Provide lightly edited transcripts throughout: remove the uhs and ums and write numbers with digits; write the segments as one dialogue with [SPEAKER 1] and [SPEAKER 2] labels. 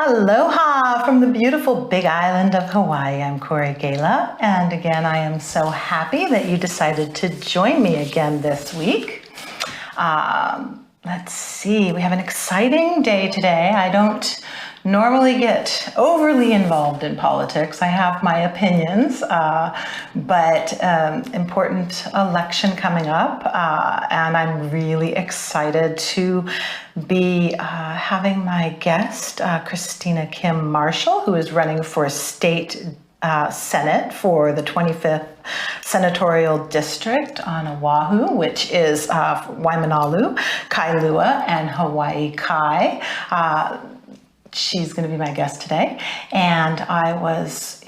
[SPEAKER 1] Aloha from the beautiful Big Island of Hawaii. I'm Kori Gaila, and again, I am so happy that you decided to join me again this week. Let's see, we have an exciting day today. I don't normally get overly involved in politics. I have my opinions, but important election coming up, and I'm really excited to be having my guest, Christina Kim Marhsall, who is running for state Senate for the 25th Senatorial District on Oahu, which is Waimanalo, Kailua, and Hawaii Kai. She's going to be my guest today. And I was,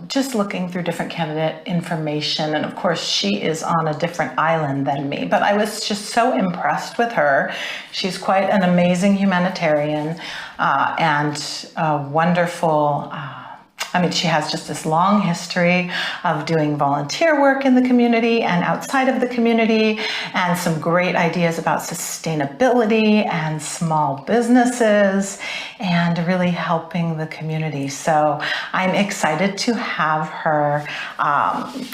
[SPEAKER 1] just looking through different candidate information. And of course, she is on a different island than me, but I was just so impressed with her. She's quite an amazing humanitarian and wonderful. She has just this long history of doing volunteer work in the community and outside of the community, and some great ideas about sustainability and small businesses and really helping the community. So I'm excited to have her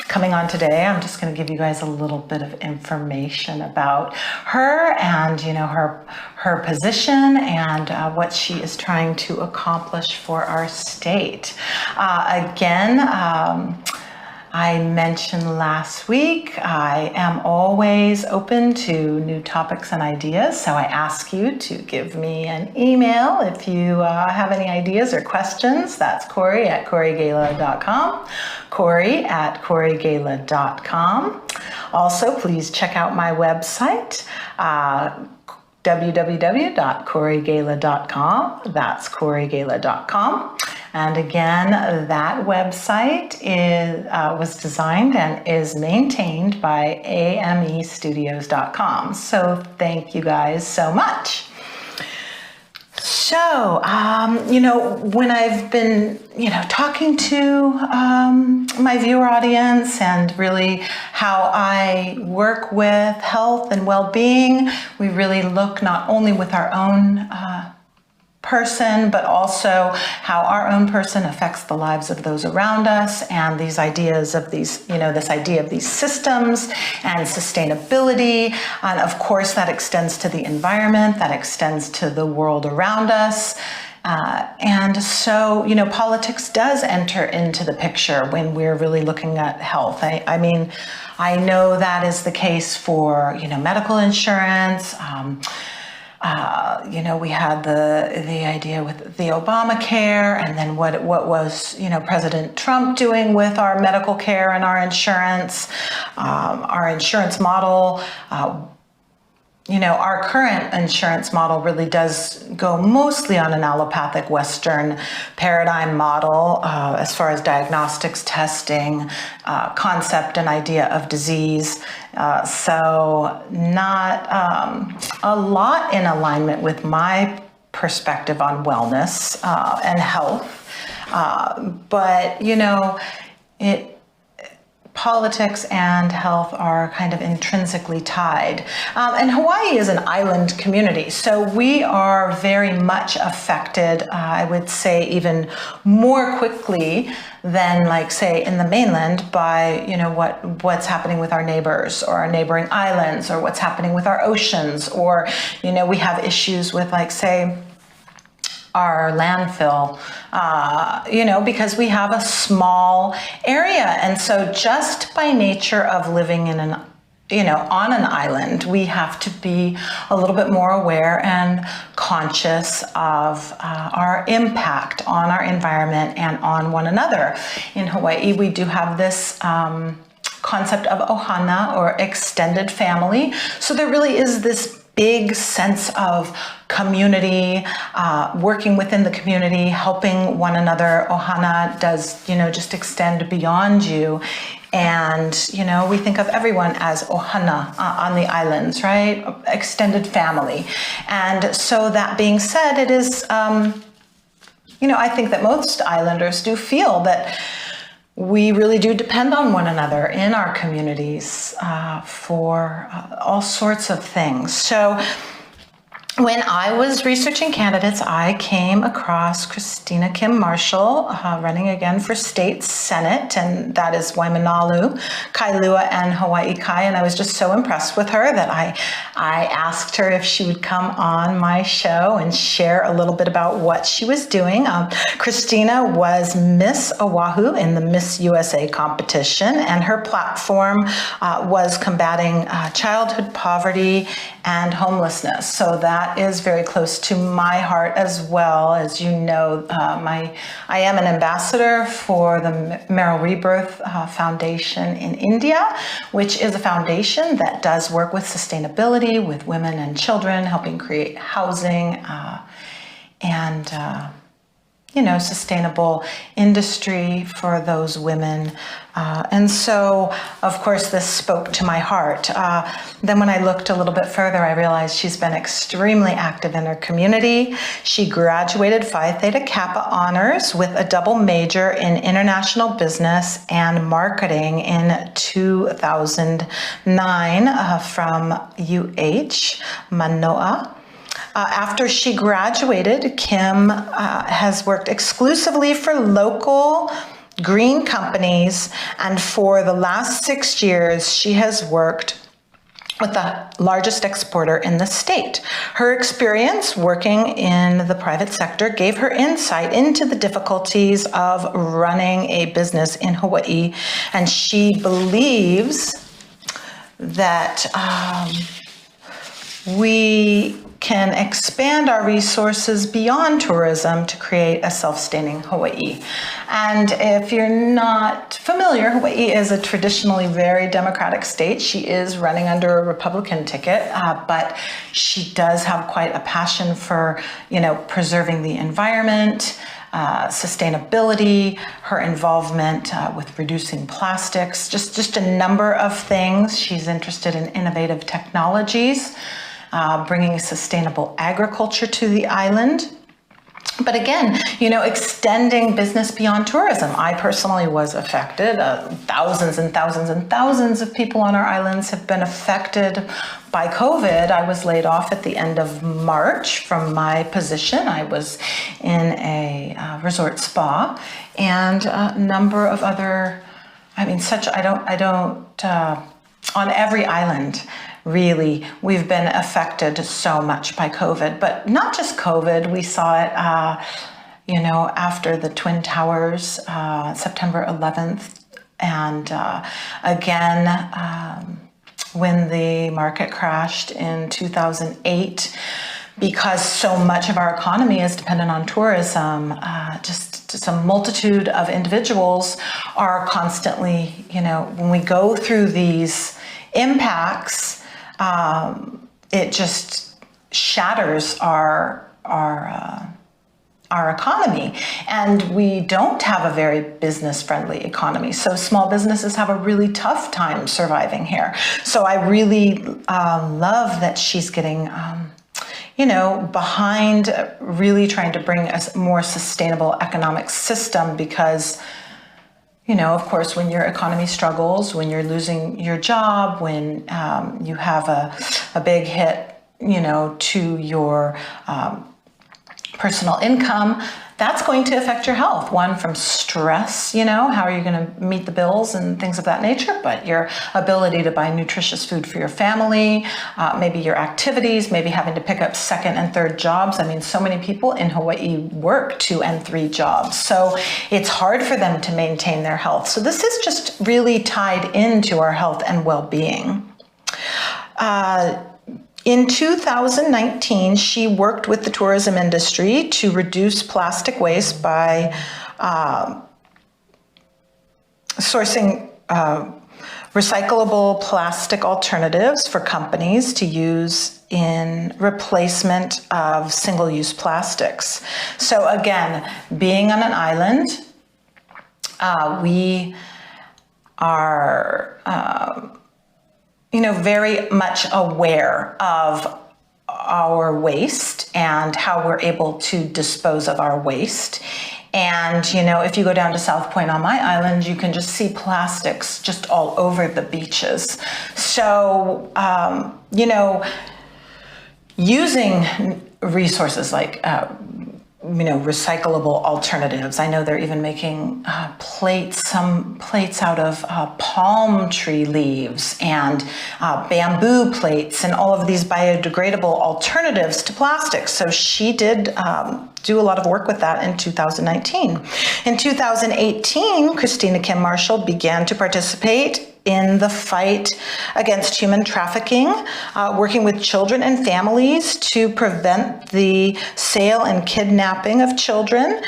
[SPEAKER 1] coming on today. I'm just going to give you guys a little bit of information about her and, her position and what she is trying to accomplish for our state. I mentioned last week, I am always open to new topics and ideas, so I ask you to give me an email if you have any ideas or questions. That's Kori at KoriGaila.com, Kori at KoriGaila.com. Also, please check out my website, www.KoriGaila.com. That's KoriGaila.com. And again, that website was designed and is maintained by amestudios.com. So thank you guys so much. So, when I've been, talking to my viewer audience and really how I work with health and well-being, we really look not only with our own person, but also how our own person affects the lives of those around us, and these ideas of these, this idea of these systems and sustainability. And of course, that extends to the environment, that extends to the world around us. And so, politics does enter into the picture when we're really looking at health. I know that is the case for, medical insurance. We had the idea with the Obamacare, and then what was, President Trump doing with our medical care and our insurance model. Our current insurance model really does go mostly on an allopathic Western paradigm model as far as diagnostics, testing, concept and idea of disease. So not a lot in alignment with my perspective on wellness and health. But, politics and health are kind of intrinsically tied. And Hawaii is an island community, so we are very much affected, I would say even more quickly than, say, in the mainland by, what's happening with our neighbors or our neighboring islands, or what's happening with our oceans, or, we have issues with, say, our landfill, because we have a small area. And so just by nature of living in on an island, we have to be a little bit more aware and conscious of our impact on our environment and on one another. In Hawaii, we do have this concept of ohana, or extended family. So there really is this big sense of community, working within the community, helping one another. Ohana does, just extend beyond you. And, we think of everyone as ohana on the islands, right? Extended family. And so that being said, it is, I think that most islanders do feel that we really do depend on one another in our communities for all sorts of things. So when I was researching candidates, I came across Christina Kim Marhsall, running again for state senate, and that is Waimanalo, Kailua, and Hawaii Kai. And I was just so impressed with her that I asked her if she would come on my show and share a little bit about what she was doing. Christina was Miss Oahu in the Miss USA competition, and her platform was combating childhood poverty and homelessness. So that is very close to my heart as well. As you know, I am an ambassador for the Marhsall Rebirth Foundation in India, which is a foundation that does work with sustainability, with women and children, helping create housing and sustainable industry for those women. And so, of course, this spoke to my heart. Then when I looked a little bit further, I realized she's been extremely active in her community. She graduated Phi Theta Kappa honors with a double major in international business and marketing in 2009 from UH Manoa. After she graduated, Kim has worked exclusively for local green companies, and for the last 6 years, she has worked with the largest exporter in the state. Her experience working in the private sector gave her insight into the difficulties of running a business in Hawaii, and she believes that we can expand our resources beyond tourism to create a self-sustaining Hawaii. And if you're not familiar, Hawaii is a traditionally very democratic state. She is running under a Republican ticket, but she does have quite a passion for, preserving the environment, sustainability, her involvement with reducing plastics, just a number of things. She's interested in innovative technologies, bringing sustainable agriculture to the island. But again, extending business beyond tourism. I personally was affected. Thousands and thousands and thousands of people on our islands have been affected by COVID. I was laid off at the end of March from my position. I was in a resort spa, and a number of other, on every island, really, we've been affected so much by COVID, but not just COVID. We saw it, after the Twin Towers, September 11th, and again, when the market crashed in 2008, because so much of our economy is dependent on tourism. Just a multitude of individuals are constantly, when we go through these impacts, it just shatters our economy, and we don't have a very business-friendly economy. So small businesses have a really tough time surviving here. So I really love that she's getting, behind really trying to bring a more sustainable economic system, because of course, when your economy struggles, when you're losing your job, when you have a big hit, to your personal income, that's going to affect your health. One, from stress, how are you going to meet the bills and things of that nature, but your ability to buy nutritious food for your family, maybe your activities, maybe having to pick up second and third jobs. So many people in Hawaii work 2 and 3 jobs, so it's hard for them to maintain their health. So this is just really tied into our health and well-being. In 2019, she worked with the tourism industry to reduce plastic waste by sourcing recyclable plastic alternatives for companies to use in replacement of single-use plastics. So again, being on an island, we are very much aware of our waste and how we're able to dispose of our waste. And, if you go down to South Point on my island, you can just see plastics just all over the beaches. So, using resources like recyclable alternatives. I know they're even making some plates out of palm tree leaves and bamboo plates and all of these biodegradable alternatives to plastic. So she did do a lot of work with that in 2019. In 2018, Christina Kim Marshall began to participate in the fight against human trafficking, working with children and families to prevent the sale and kidnapping of children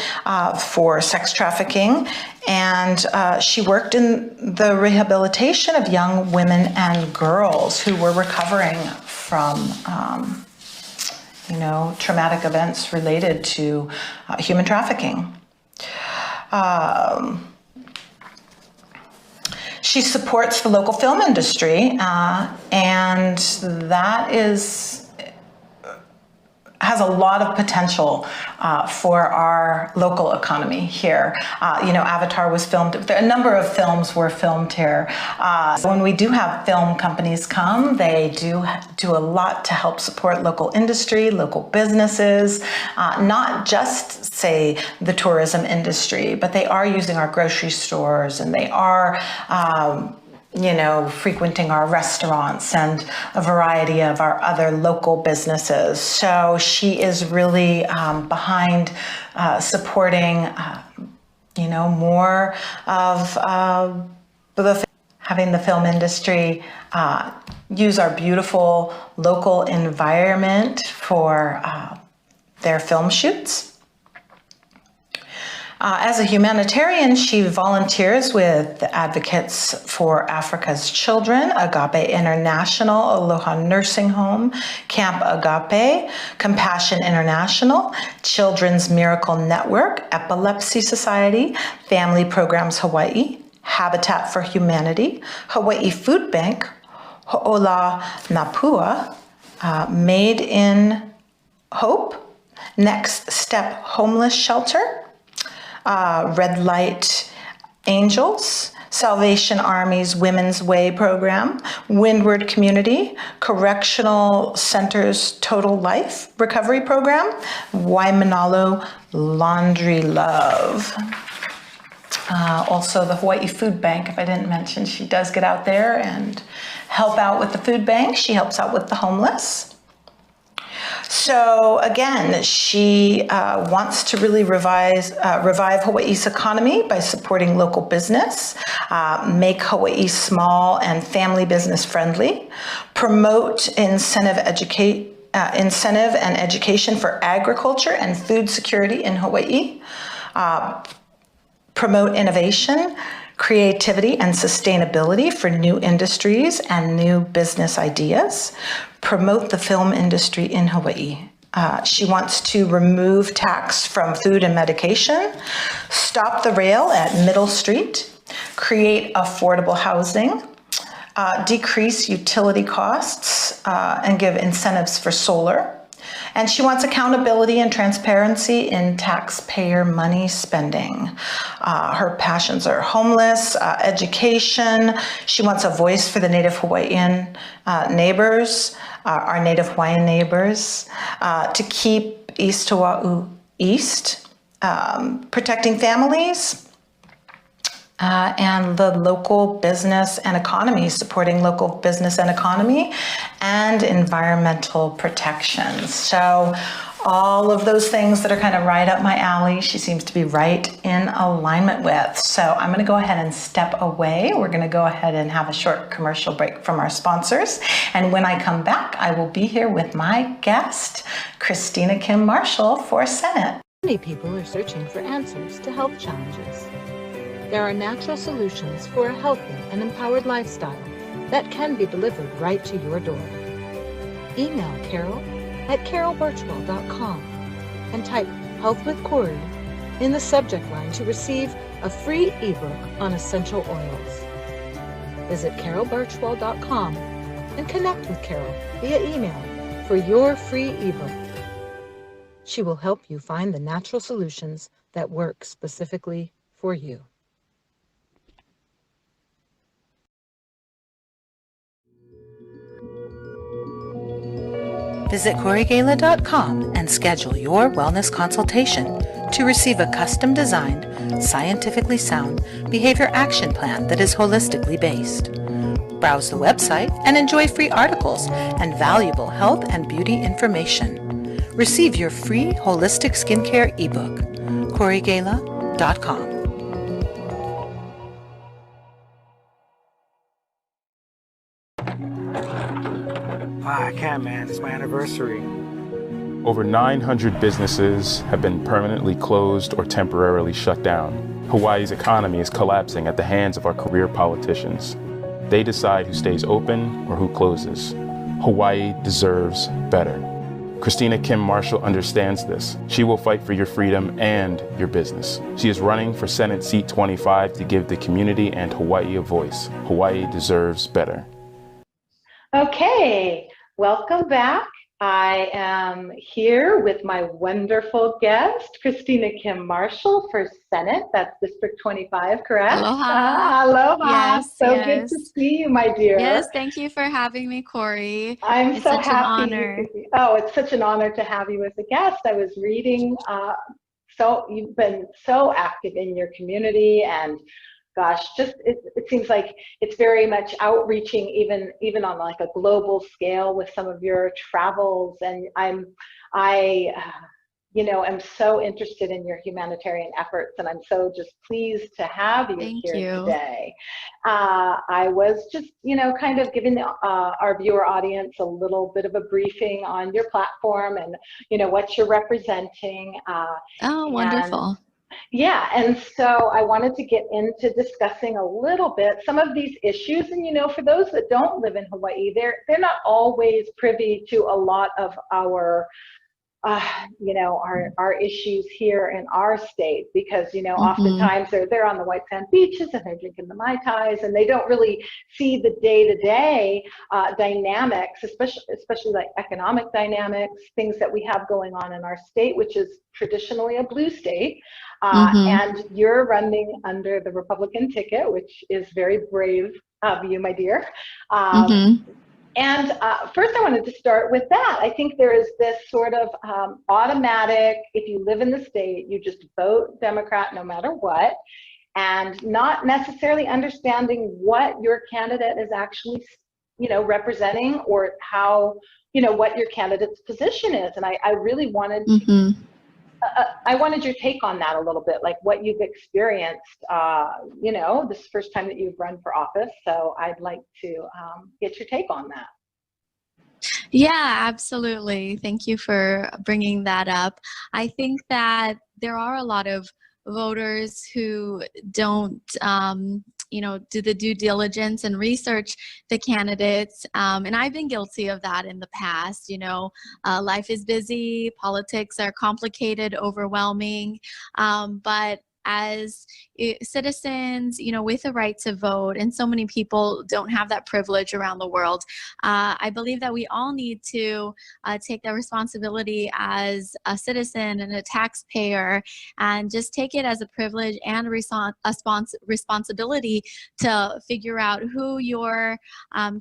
[SPEAKER 1] for sex trafficking. And she worked in the rehabilitation of young women and girls who were recovering from traumatic events related to human trafficking. She supports the local film industry, and that has a lot of potential for our local economy here. Avatar was filmed, a number of films were filmed here. When we do have film companies come, they do a lot to help support local industry, local businesses, not just, say, the tourism industry, but they are using our grocery stores, and they are frequenting our restaurants and a variety of our other local businesses. So she is really behind supporting, more of having the film industry use our beautiful local environment for their film shoots. As a humanitarian, she volunteers with the Advocates for Africa's Children, Agape International, Aloha Nursing Home, Camp Agape, Compassion International, Children's Miracle Network, Epilepsy Society, Family Programs Hawaii, Habitat for Humanity, Hawaii Food Bank, Ho'ola Napua, Made in Hope, Next Step Homeless Shelter, Red Light Angels, Salvation Army's Women's Way program, Windward Community, Correctional Center's Total Life Recovery Program, Waimanalo Laundry Love. Also the Hawaii Food Bank, if I didn't mention, she does get out there and help out with the food bank. She helps out with the homeless. So again, she wants to really revive Hawaii's economy by supporting local business, make Hawaii small and family business friendly, promote incentive and education for agriculture and food security in Hawaii, promote innovation, creativity and sustainability for new industries and new business ideas, promote the film industry in Hawaii. She wants to remove tax from food and medication, stop the rail at Middle Street, create affordable housing, decrease utility costs, and give incentives for solar. And she wants accountability and transparency in taxpayer money spending. Her passions are homeless, education. She wants a voice for the Native Hawaiian neighbors, our Native Hawaiian neighbors, to keep East Oahu East, protecting families, and the local business and economy, supporting local business and economy, and environmental protections. So all of those things that are kind of right up my alley, she seems to be right in alignment with. So I'm going to go ahead and step away. We're going to go ahead and have a short commercial break from our sponsors. And when I come back, I will be here with my guest, Christina Kim Marshall for Senate.
[SPEAKER 2] Many people are searching for answers to health challenges. There are natural solutions for a healthy and empowered lifestyle that can be delivered right to your door. Email Carol at carolbirchwell.com and type Health with Kori in the subject line to receive a free ebook on essential oils. Visit carolbirchwell.com and connect with Carol via email for your free ebook. She will help you find the natural solutions that work specifically for you.
[SPEAKER 1] Visit KoriGaila.com and schedule your wellness consultation to receive a custom-designed, scientifically sound behavior action plan that is holistically based. Browse the website and enjoy free articles and valuable health and beauty information. Receive your free holistic skincare ebook. KoriGaila.com.
[SPEAKER 3] I can't, man. It's my anniversary.
[SPEAKER 4] Over 900 businesses have been permanently closed or temporarily shut down. Hawaii's economy is collapsing at the hands of our career politicians. They decide who stays open or who closes. Hawaii deserves better. Christina Kim Marshall understands this. She will fight for your freedom and your business. She is running for Senate Seat 25 to give the community and Hawaii a voice. Hawaii deserves better.
[SPEAKER 1] Okay, welcome back. I am here with my wonderful guest, Christina Kim Marshall for Senate. That's District 25, correct?
[SPEAKER 5] Aloha.
[SPEAKER 1] Aloha.
[SPEAKER 5] Yes,
[SPEAKER 1] So
[SPEAKER 5] yes.
[SPEAKER 1] good to see you, my dear.
[SPEAKER 5] Yes, thank you for having me, Kori.
[SPEAKER 1] I'm
[SPEAKER 5] It's
[SPEAKER 1] so
[SPEAKER 5] such an
[SPEAKER 1] happy.
[SPEAKER 5] honor.
[SPEAKER 1] Oh, it's such an honor to have you as a guest. I was reading, so you've been so active in your community, and gosh, just it seems like it's very much outreaching, even on like a global scale with some of your travels. And I am so interested in your humanitarian efforts, and I'm so just pleased to have you
[SPEAKER 5] Thank
[SPEAKER 1] here
[SPEAKER 5] you.
[SPEAKER 1] today. I was just, kind of giving our viewer audience a little bit of a briefing on your platform and, what you're representing.
[SPEAKER 5] Oh, wonderful.
[SPEAKER 1] Yeah, and so I wanted to get into discussing a little bit some of these issues. And for those that don't live in Hawaii, they're not always privy to a lot of our our issues here in our state, because oftentimes they're on the white sand beaches and they're drinking the Mai Tais, and they don't really see the day-to-day dynamics, especially like economic dynamics, things that we have going on in our state, which is traditionally a blue state. And you're running under the Republican ticket, which is very brave of you, my dear. And first I wanted to start with that. I think there is this sort of automatic, if you live in the state, you just vote Democrat no matter what, and not necessarily understanding what your candidate is actually, representing, or how, what your candidate's position is. And I really wanted I wanted your take on that a little bit, like what you've experienced, this is the first time that you've run for office. So I'd like to get your take on that.
[SPEAKER 5] Yeah, absolutely. Thank you for bringing that up. I think that there are a lot of voters who don't, do the due diligence and research the candidates. And I've been guilty of that in the past. Life is busy, politics are complicated, overwhelming, but as citizens, with a right to vote, and so many people don't have that privilege around the world. I believe that we all need to take that responsibility as a citizen and a taxpayer, and just take it as a privilege and responsibility to figure out who your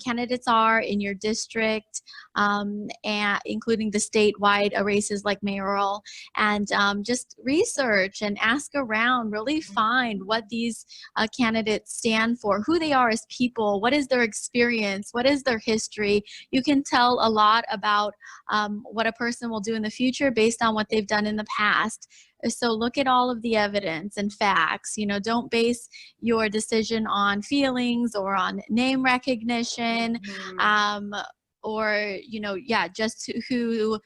[SPEAKER 5] candidates are in your district, and including the statewide races like mayoral, and just research and ask around, really find what these candidates stand for, who they are as people, what is their experience, what is their history. You can tell a lot about what a person will do in the future based on what they've done in the past. So look at all of the evidence and facts. Don't base your decision on feelings or on name recognition, or just who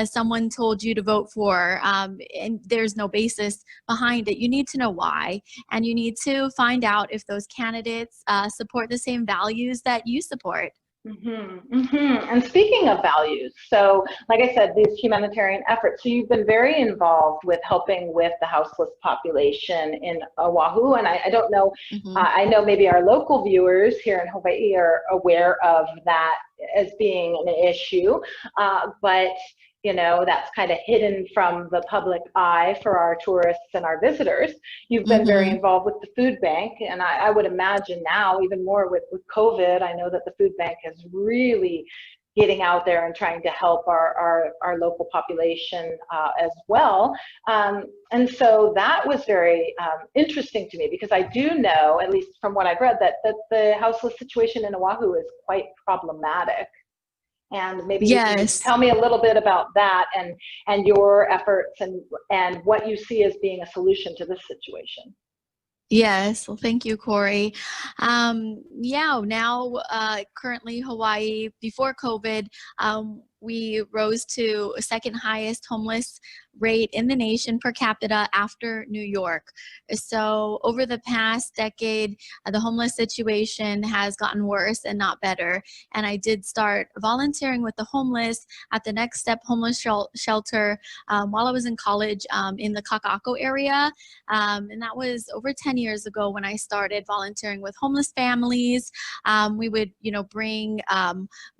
[SPEAKER 5] someone told you to vote for, and there's no basis behind it. You need to know why, and you need to find out if those candidates support the same values that you support.
[SPEAKER 1] And speaking of values, so like I said, these humanitarian efforts, so you've been very involved with helping with the houseless population in Oahu, and I don't know, I know maybe our local viewers here in Hawaii are aware of that as being an issue, but that's kind of hidden from the public eye for our tourists and our visitors. You've been very involved with the food bank, and I would imagine now even more with COVID. I know that the food bank has really, getting out there and trying to help our local population as well. And so that was very interesting to me, because I do know, at least from what I've read, that the houseless situation in Oahu is quite problematic. And maybe you can tell me a little bit about that and your efforts and what you see as being a solution to this situation.
[SPEAKER 5] Yes, well, thank you, Kori. Yeah, now currently Hawaii, before COVID, we rose to second highest homeless rate in the nation per capita after New York. So over the past decade, the homeless situation has gotten worse and not better. And I did start volunteering with the homeless at the Next Step Homeless Shelter while I was in college in the Kakako area. And that was over 10 years ago when I started volunteering with homeless families. We would, bring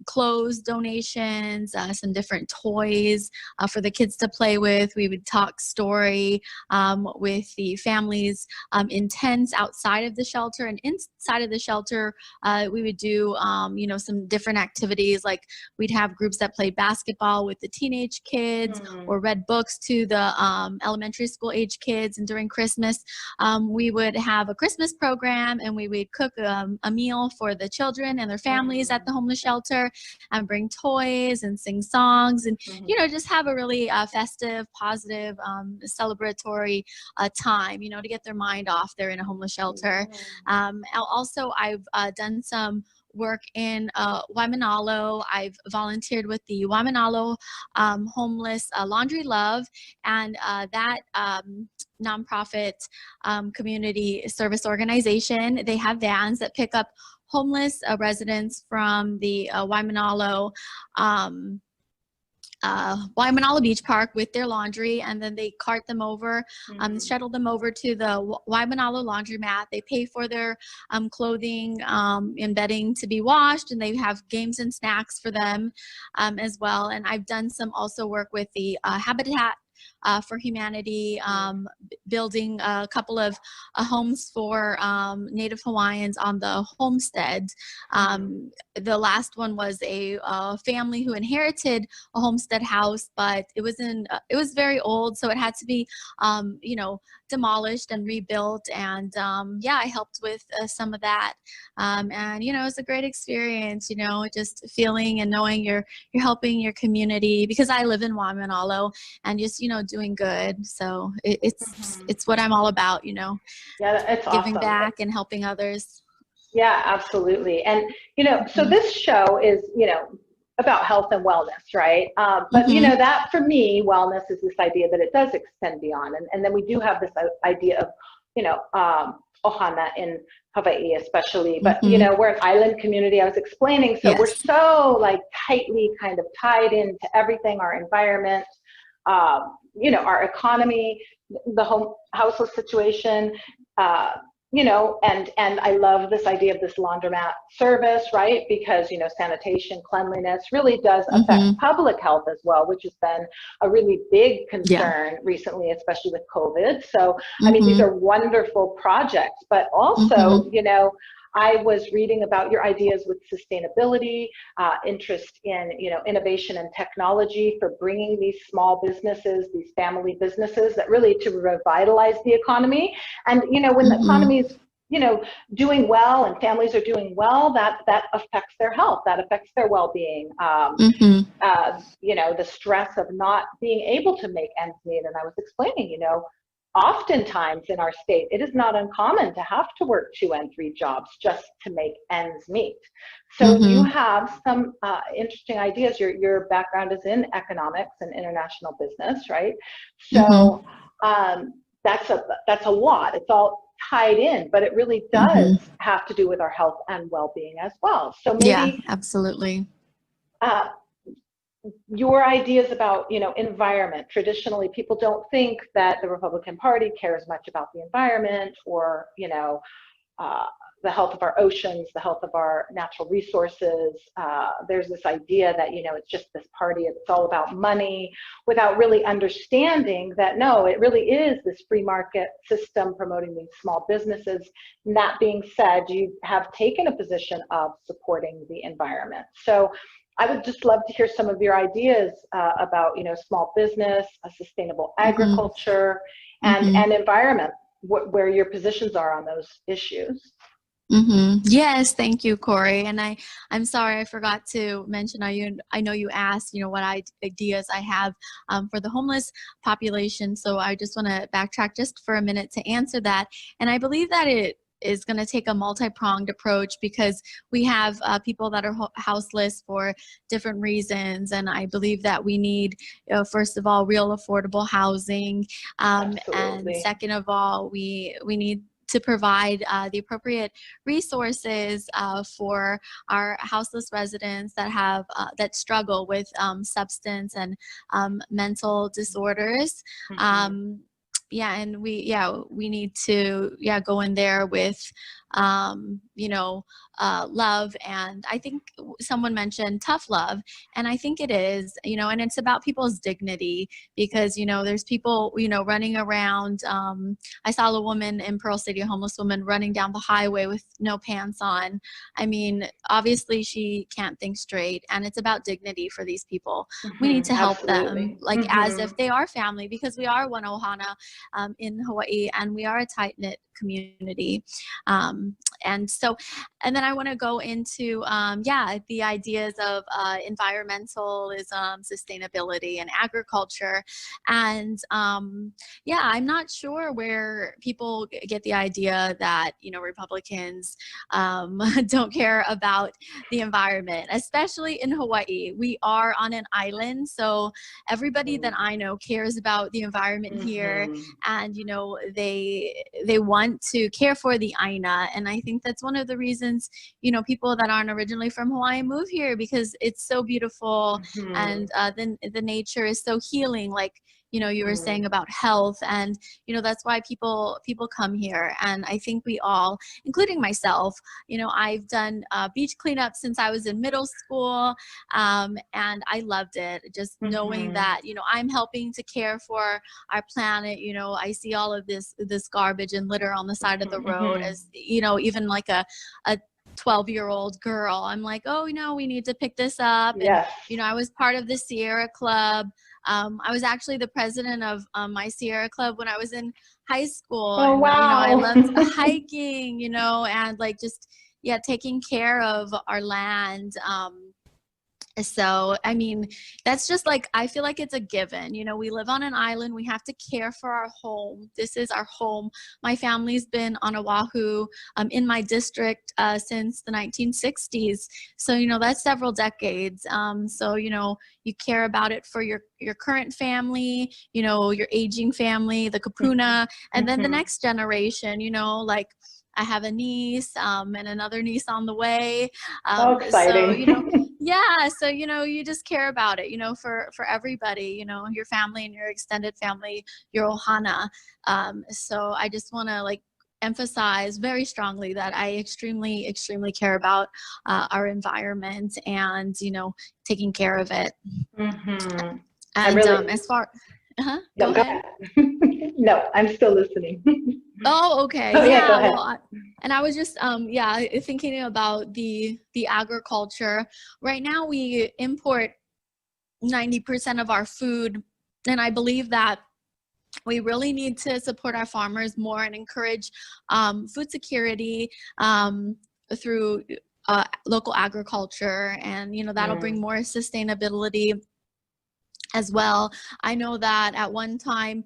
[SPEAKER 5] clothes donations, some different toys for the kids to play with. We would talk story with the families in tents outside of the shelter, and inside of the shelter, we would do, some different activities. Like we'd have groups that played basketball with the teenage kids, or read books to the elementary school age kids. And during Christmas, we would have a Christmas program, and we would cook a meal for the children and their families at the homeless shelter, and bring toys and sing songs, and just have a really festive, positive, celebratory time, to get their mind off. They're in a homeless shelter. Also, I've done some work in Waimanalo. I've volunteered with the Waimanalo Homeless Laundry Love, and that nonprofit community service organization. They have vans that pick up homeless residents from the Waimanalo Beach Park with their laundry, and then they cart them over, shuttle them over to the Waimanalo laundromat. They pay for their clothing and bedding to be washed, and they have games and snacks for them as well. And I've done some also work with the Habitat for Humanity, building a couple of homes for Native Hawaiians on the homestead. The last one was a family who inherited a homestead house, but it was very old, so it had to be demolished and rebuilt. And I helped with some of that. And it was a great experience. Just feeling and knowing you're helping your community, because I live in Waimanalo, and just doing good. So it's what I'm all about.
[SPEAKER 1] Yeah, it's
[SPEAKER 5] giving
[SPEAKER 1] awesome.
[SPEAKER 5] back and helping others.
[SPEAKER 1] Yeah, absolutely. And so this show is about health and wellness, right? But that for me, wellness is this idea that it does extend beyond, and then we do have this idea of ohana in Hawaii especially, but we're an island community, I was explaining, so we're so tightly kind of tied into everything, our environment, our economy, the houseless situation, and I love this idea of this laundromat service, right? Because, sanitation, cleanliness really does affect public health as well, which has been a really big concern recently, especially with COVID. So, I mean, these are wonderful projects, but also, I was reading about your ideas with sustainability, interest in, innovation and technology for bringing these small businesses, these family businesses, that really to revitalize the economy. And, when the economy is, doing well and families are doing well, that affects their health, that affects their well-being, the stress of not being able to make ends meet. And I was explaining, oftentimes in our state, it is not uncommon to have to work 2 and 3 jobs just to make ends meet. So you have some interesting ideas. Your background is in economics and international business, right? So that's a lot. It's all tied in, but it really does have to do with our health and well-being as well. So maybe
[SPEAKER 5] absolutely.
[SPEAKER 1] Your ideas about, environment. Traditionally, people don't think that the Republican Party cares much about the environment or, the health of our oceans, the health of our natural resources. There's this idea that, it's just this party, it's all about money, without really understanding that, no, it really is this free market system promoting these small businesses. And that being said, you have taken a position of supporting the environment. So
[SPEAKER 6] I would just love to hear some of your ideas about, small business, sustainable agriculture, and environment, where your positions are on those issues.
[SPEAKER 5] Yes, thank you, Kori. And I'm sorry I forgot to mention. I know you asked, what ideas I have for the homeless population. So I just want to backtrack just for a minute to answer that. And I believe that it is going to take a multi-pronged approach, because we have people that are houseless for different reasons. And I believe that we need, first of all, real affordable housing. And second of all, we need to provide the appropriate resources for our houseless residents that have that struggle with substance and mental disorders. And we need to go in there with love. And I think someone mentioned tough love, and I think it is, and it's about people's dignity, because there's people running around. I saw a woman in Pearl City, a homeless woman, running down the highway with no pants on. I mean, obviously she can't think straight, and it's about dignity for these people. We need to help them as if they are family, because we are one Ohana in Hawaii, and we are a tight-knit community. And then I want to go into the ideas of environmentalism, sustainability, and agriculture. And I'm not sure where people get the idea that Republicans don't care about the environment, especially in Hawaii. We are on an island, so everybody that I know cares about the environment here, and they want to care for the Aina. And I think that's one of the reasons people that aren't originally from Hawaii move here, because it's so beautiful, and the nature is so healing, like you were saying about health. And that's why people come here. And I think we all, including myself, I've done beach cleanup since I was in middle school, and I loved it, just knowing that I'm helping to care for our planet. I see all of this garbage and litter on the side of the road, as even like a 12-year-old girl, I'm like, oh, we need to pick this up.
[SPEAKER 6] Yes.
[SPEAKER 5] And I was part of the Sierra Club. I was actually the president of my Sierra Club when I was in high school.
[SPEAKER 6] Oh,
[SPEAKER 5] and,
[SPEAKER 6] wow.
[SPEAKER 5] I loved hiking, and like just, taking care of our land. So, I mean, that's just like, I feel like it's a given. We live on an island. We have to care for our home. This is our home. My family's been on Oahu in my district since the 1960s. So, that's several decades. So, you care about it for your current family, your aging family, the kapuna, and then the next generation, like I have a niece and another niece on the way.
[SPEAKER 6] So exciting.
[SPEAKER 5] So, you just care about it, for everybody, your family and your extended family, your ohana. So I just want to emphasize very strongly that I extremely, extremely care about our environment and, taking care of it. And as far,
[SPEAKER 6] go ahead. No, I'm still listening.
[SPEAKER 5] Oh, okay.
[SPEAKER 6] Oh, yeah, go ahead.
[SPEAKER 5] Well, and I was just thinking about the agriculture. Right now we import 90% of our food, and I believe that we really need to support our farmers more and encourage food security through local agriculture, and that'll bring more sustainability as well. I know that at one time,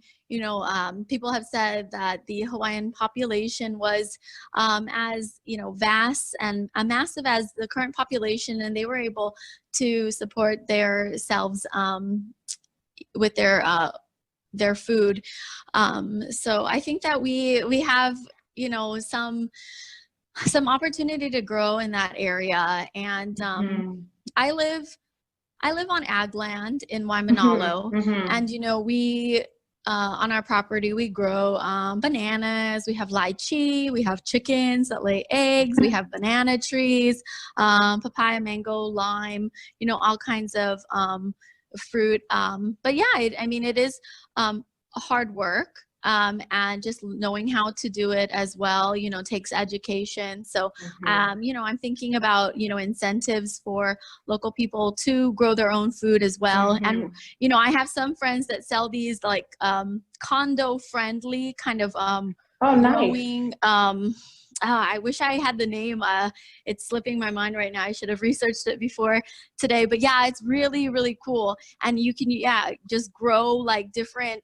[SPEAKER 5] people have said that the Hawaiian population was as vast and massive as the current population, and they were able to support themselves with their food. So I think that we have some opportunity to grow in that area. And I live on ag land in Waimanalo, and we on our property we grow bananas, we have lychee, we have chickens that lay eggs, we have banana trees, papaya, mango, lime, all kinds of fruit. But yeah, it is hard work. and just knowing how to do it as well, takes education. So, I'm thinking about, incentives for local people to grow their own food as well. And, I have some friends that sell these like condo friendly kind of
[SPEAKER 6] Oh, nice.
[SPEAKER 5] growing, I wish I had the name. It's slipping my mind right now. I should have researched it before today. But yeah, it's really, really cool. And you can, just grow like different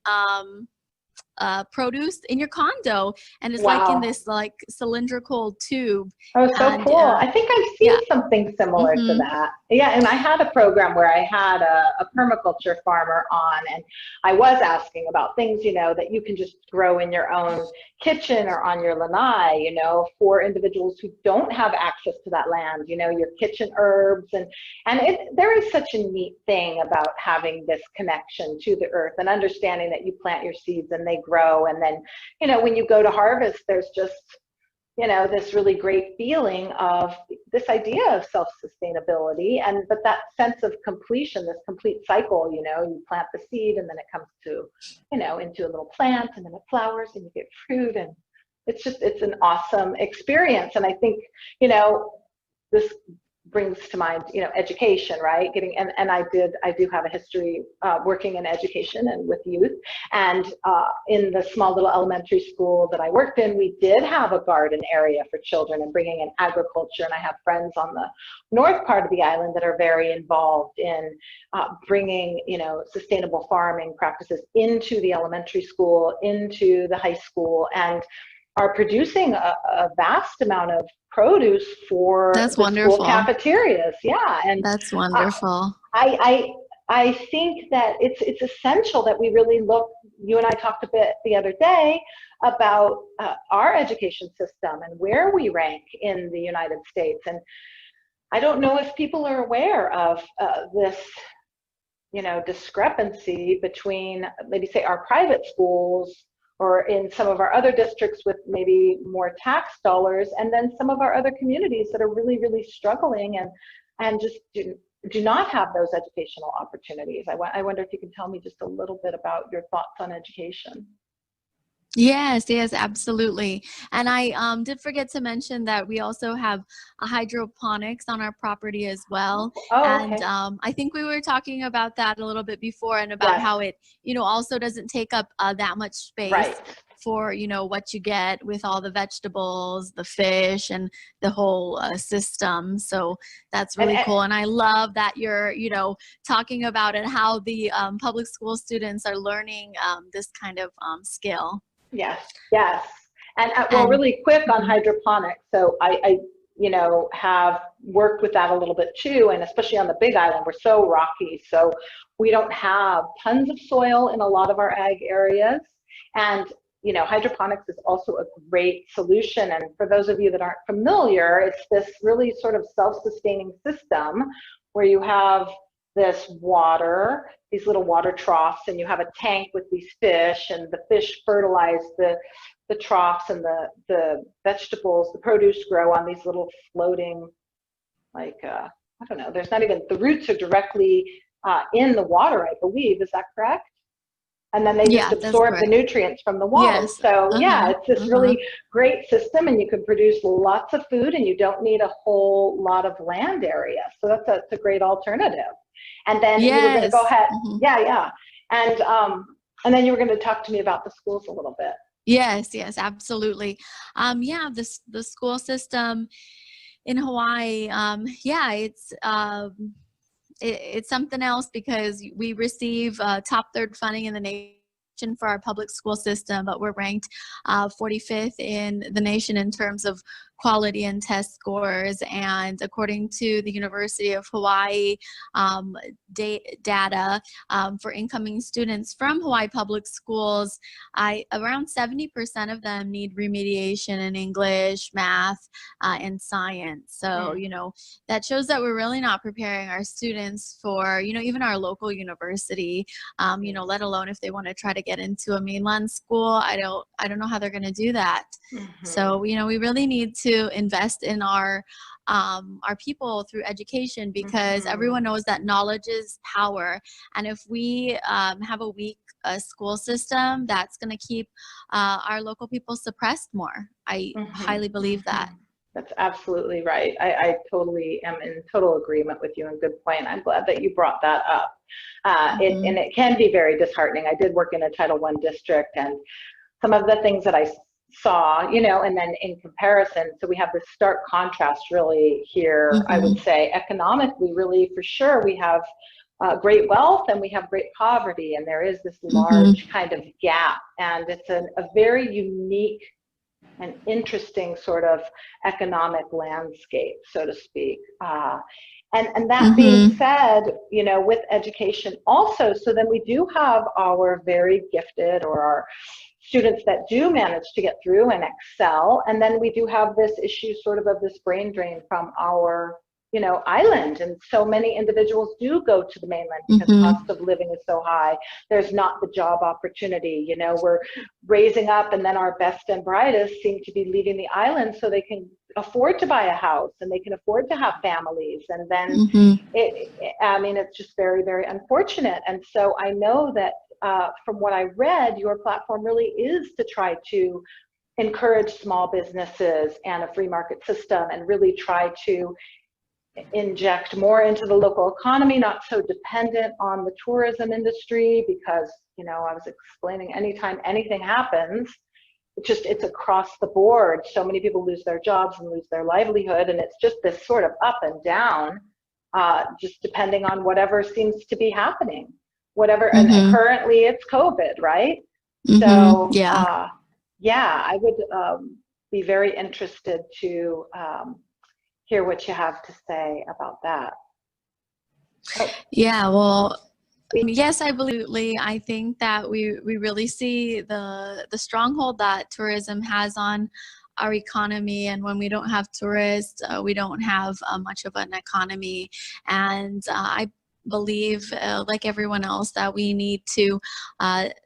[SPEAKER 5] produce in your condo, and it's like in this like cylindrical tube.
[SPEAKER 6] Oh, so
[SPEAKER 5] And,
[SPEAKER 6] cool. I think I've seen something similar to that. Yeah, and I had a program where I had a permaculture farmer on, and I was asking about things, that you can just grow in your own kitchen or on your lanai, for individuals who don't have access to that land, your kitchen herbs. And there is such a neat thing about having this connection to the earth and understanding that you plant your seeds and they grow. And then, when you go to harvest, there's just, this really great feeling of this idea of self-sustainability, but that sense of completion, this complete cycle, you plant the seed and then it comes to, into a little plant, and then it flowers and you get fruit, and it's an awesome experience. And I think, this brings to mind, education, right? And I do have a history working in education and with youth. And in the small little elementary school that I worked in, we did have a garden area for children and bringing in agriculture. And I have friends on the north part of the island that are very involved in bringing, sustainable farming practices into the elementary school, into the high school, and are producing a vast amount of produce for the school cafeterias. Yeah, and
[SPEAKER 5] that's wonderful.
[SPEAKER 6] I think that it's essential that we really look. You and I talked a bit the other day about our education system and where we rank in the United States. And I don't know if people are aware of this, discrepancy between maybe say our private schools, or in some of our other districts with maybe more tax dollars, and then some of our other communities that are really, really struggling and just do not have those educational opportunities. I wonder if you can tell me just a little bit about your thoughts on education.
[SPEAKER 5] Yes, absolutely. And I did forget to mention that we also have a hydroponics on our property as well.
[SPEAKER 6] Oh, okay.
[SPEAKER 5] And I think we were talking about that a little bit before, and about how it, also doesn't take up that much space for, what you get with all the vegetables, the fish, and the whole system. So that's really cool. And I love that you're, talking about it, how the public school students are learning this kind of skill.
[SPEAKER 6] Yes. And well, really quick on hydroponics. So I have worked with that a little bit too, and especially on the Big Island, we're so rocky. So we don't have tons of soil in a lot of our ag areas. And, hydroponics is also a great solution. And for those of you that aren't familiar, it's this really sort of self-sustaining system where you have this water, these little water troughs, and you have a tank with these fish, and the fish fertilize the troughs, and the vegetables, the produce grow on these little floating, I don't know, there's not even, the roots are directly in the water, I believe. Is that correct? And then they just absorb the nutrients from the water. Yes. So it's this really great system, and you can produce lots of food, and you don't need a whole lot of land area. So that's a great alternative. And then you were going to go ahead. And then you were going to talk to me about the schools a little bit.
[SPEAKER 5] Yes, absolutely. The school system in Hawaii, it's something else, because we receive top third funding in the nation for our public school system, but we're ranked 45th in the nation in terms of quality and test scores. And according to the University of Hawaii data for incoming students from Hawaii public schools, around 70% of them need remediation in English, math, and science. So, that shows that we're really not preparing our students for, even our local university, let alone if they want to try to get into a mainland school. I don't know how they're going to do that. So, we really need to invest in our people through education, because everyone knows that knowledge is power. And if we have a weak a school system that's going to keep our local people suppressed more. I highly believe that.
[SPEAKER 6] That's absolutely right. I totally am in total agreement with you, and good point. I'm glad that you brought that up. And it can be very disheartening. I did work in a Title I district, and some of the things that I saw, you know, and then in comparison, so we have this stark contrast really here. I would say economically, really, for sure, we have great wealth and we have great poverty, and there is this large kind of gap, and it's a very unique and interesting sort of economic landscape, so to speak. And that being said, you know, with education also, so then we do have our very gifted, or our students that do manage to get through and excel, and then we do have this issue sort of this brain drain from our, you know, island. And so many individuals do go to the mainland because the cost of living is so high. There's not the job opportunity. You know, we're raising up, and then our best and brightest seem to be leaving the island so they can afford to buy a house and they can afford to have families. And then I mean, it's just very, very unfortunate. And so I know that from what I read, your platform really is to try to encourage small businesses and a free market system, and really try to inject more into the local economy, not so dependent on the tourism industry, because, you know, I was explaining, anytime anything happens, it's across the board. So many people lose their jobs and lose their livelihood, and it's just this sort of up and down, just depending on whatever seems to be happening, whatever. And currently it's COVID, right? So yeah, I would be very interested to hear what you have to say about that.
[SPEAKER 5] Yeah, well, yes, I believe. I think that we really see the stronghold that tourism has on our economy, and when we don't have tourists, we don't have much of an economy. And I believe, like everyone else, that we need to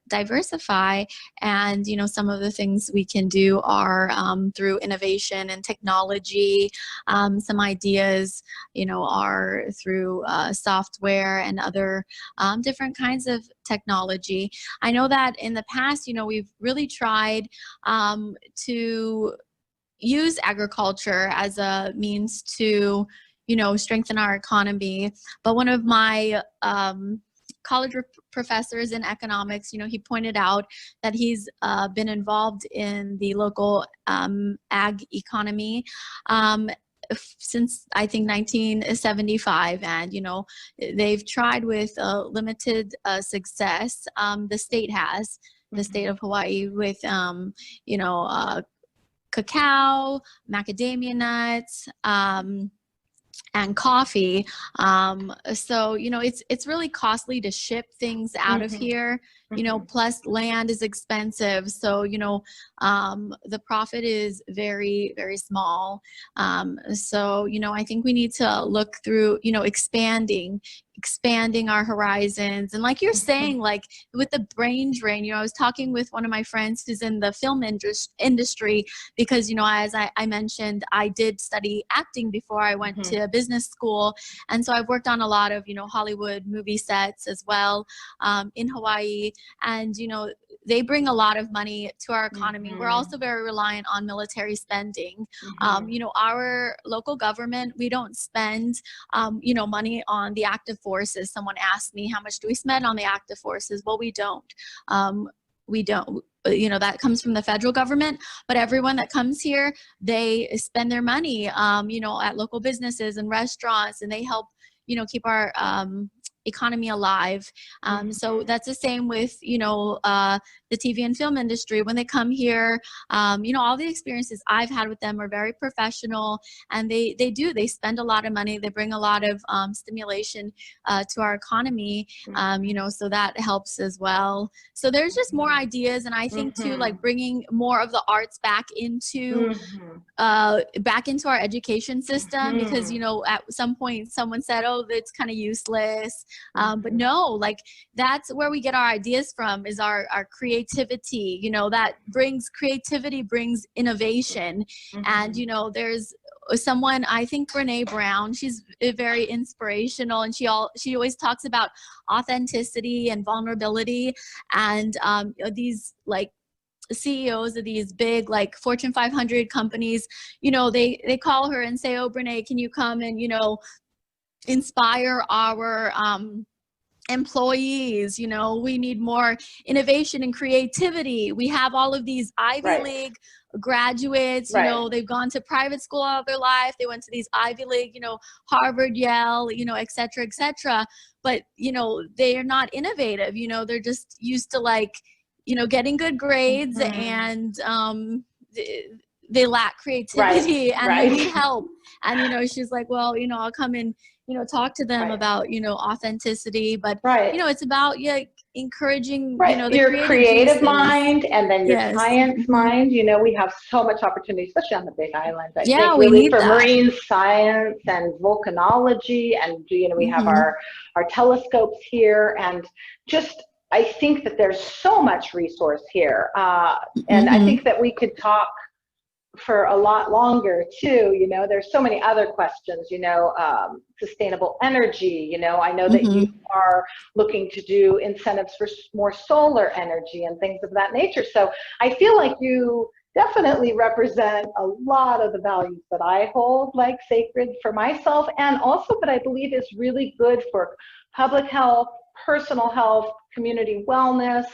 [SPEAKER 5] diversify. And, you know, some of the things we can do are through innovation and technology. Some ideas, you know, are through software and other different kinds of technology. I know that in the past, you know, we've really tried to use agriculture as a means to, you know, strengthen our economy. But one of my college professors in economics, you know, he pointed out that he's been involved in the local ag economy since, I think, 1975, and, you know, they've tried with limited success. The state has, the state of Hawaii, with you know, cacao, macadamia nuts, and coffee. So, you know, it's really costly to ship things out of here, you know, plus land is expensive. So, you know, the profit is very, very small. So, you know, I think we need to look through, you know, expanding our horizons. And like you're saying, like with the brain drain, you know, I was talking with one of my friends who's in the film industry, because, you know, as I mentioned, I did study acting before I went to business school. And so I've worked on a lot of, you know, Hollywood movie sets as well in Hawaii. And, you know, they bring a lot of money to our economy. We're also very reliant on military spending. You know, our local government, we don't spend, you know, money on the active forces. Someone asked me, how much do we spend on the active forces? Well, we don't. You know, that comes from the federal government, but everyone that comes here, they spend their money, you know, at local businesses and restaurants, and they help, you know, keep our economy alive. So that's the same with, you know, the TV and film industry. When they come here, you know, all the experiences I've had with them are very professional, and they spend a lot of money. They bring a lot of stimulation to our economy, you know, so that helps as well. So there's just more ideas, and I think too, like bringing more of the arts back into our education system, because, you know, at some point someone said, oh, it's kind of useless. But no, like that's where we get our ideas from, is our creativity. You know, that brings creativity, brings innovation. And, you know, there's someone, I think Brene Brown, she's very inspirational, and she always talks about authenticity and vulnerability, and these like CEOs of these big like Fortune 500 companies, they call her and say, oh, Brene, can you come and, inspire our employees? We need more innovation and creativity. We have all of these Ivy League graduates, they've gone to private school all their life. They went to these Ivy League, Harvard, Yale, et cetera, but, they are not innovative. They're just used to like, getting good grades, and they lack creativity, and they need help. And, she's like, well, I'll come and, talk to them about, authenticity, but, it's about encouraging,
[SPEAKER 6] your creative mind, and then your science mind. We have so much opportunity, especially on the Big Island. I think really for marine science and volcanology, and we have our telescopes here, and just I think that there's so much resource here, and I think that we could talk for a lot longer too. There's so many other questions. Sustainable energy. I know that you are looking to do incentives for more solar energy and things of that nature. So I feel like you definitely represent a lot of the values that I hold like sacred for myself, and also that I believe is really good for public health, personal health, community wellness,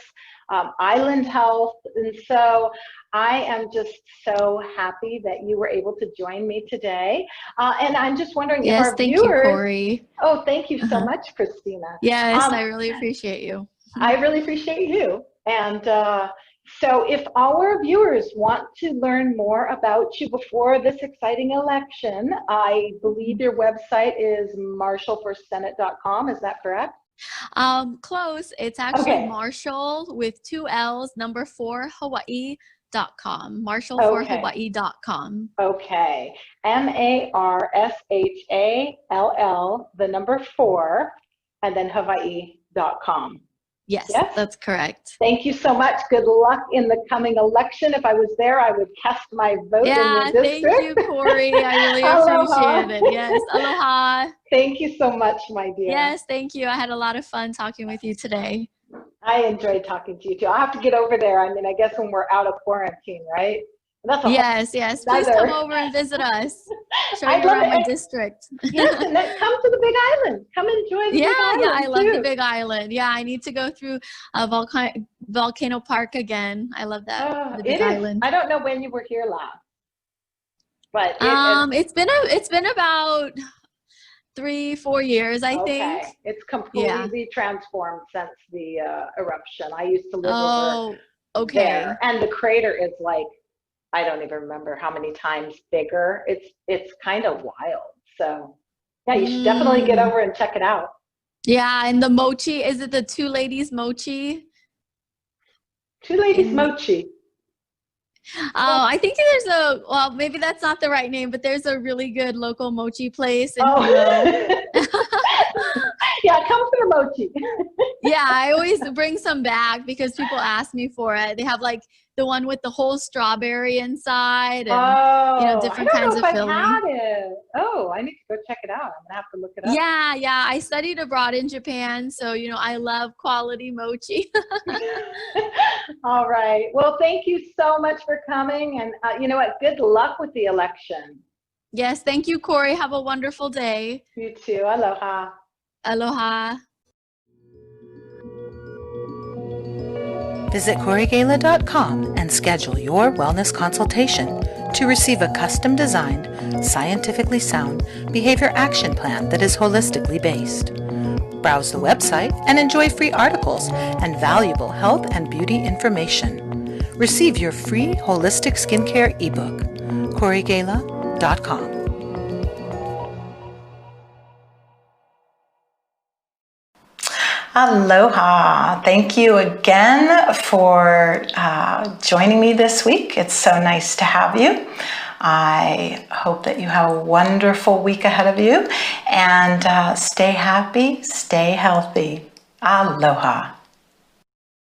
[SPEAKER 6] island health. And so I am just so happy that you were able to join me today. And I'm just wondering if our viewers... Yes, thank you,
[SPEAKER 5] Kori.
[SPEAKER 6] Oh, thank you so much, Christina.
[SPEAKER 5] Yes, I really appreciate you.
[SPEAKER 6] I really appreciate you. And so if our viewers want to learn more about you before this exciting election, I believe your website is marshallforsenate.com. Is that correct?
[SPEAKER 5] Close. It's actually Marshall with 2 L's, number 4 Hawaii.com. Marshall4Hawaii.com.
[SPEAKER 6] Okay. MARSHALL, the number 4, and then Hawaii.com.
[SPEAKER 5] Yes, that's correct.
[SPEAKER 6] Thank you so much. Good luck in the coming election. If I was there, I would cast my vote in your district.
[SPEAKER 5] Thank you, Kori. I really appreciate it. Yes, aloha.
[SPEAKER 6] Thank you so much, my dear.
[SPEAKER 5] Yes, thank you. I had a lot of fun talking with you today.
[SPEAKER 6] I enjoyed talking to you too. I'll have to get over there. I mean, I guess when we're out of quarantine, right?
[SPEAKER 5] Yes. Please come over and visit us. Show you around my district.
[SPEAKER 6] Yes, and then come to the Big Island. Come enjoy the Big Island.
[SPEAKER 5] Yeah, I love the Big Island. Yeah, I need to go through Volcano Park again. I love that. The Big Island.
[SPEAKER 6] I don't know when you were here last, but
[SPEAKER 5] it's been about 3-4 years, I think.
[SPEAKER 6] It's completely transformed since the eruption. I used to live over there, and the crater is like, I don't even remember how many times bigger. It's kind of wild. So yeah, you should definitely get over and check it out.
[SPEAKER 5] Yeah, and the mochi, is it the Two Ladies Mochi?
[SPEAKER 6] Two Ladies Mochi.
[SPEAKER 5] Oh, I think there's well, maybe that's not the right name, but there's a really good local mochi place in
[SPEAKER 6] Yeah, come for the mochi.
[SPEAKER 5] Yeah, I always bring some back because people ask me for it. They have like the one with the whole strawberry inside, and different kinds of filling.
[SPEAKER 6] Had it. Oh, I need to go check it out. I'm gonna have to look it up.
[SPEAKER 5] Yeah. I studied abroad in Japan, so I love quality mochi.
[SPEAKER 6] All right. Well, thank you so much for coming, and you know what? Good luck with the election.
[SPEAKER 5] Yes, thank you, Kori. Have a wonderful day.
[SPEAKER 6] You too. Aloha.
[SPEAKER 5] Aloha.
[SPEAKER 1] Visit KoriGaila.com and schedule your wellness consultation to receive a custom-designed, scientifically sound behavior action plan that is holistically based. Browse the website and enjoy free articles and valuable health and beauty information. Receive your free holistic skincare ebook. KoriGaila.com. Aloha. Thank you again for joining me this week. It's so nice to have you. I hope that you have a wonderful week ahead of you, and stay happy, stay healthy. Aloha.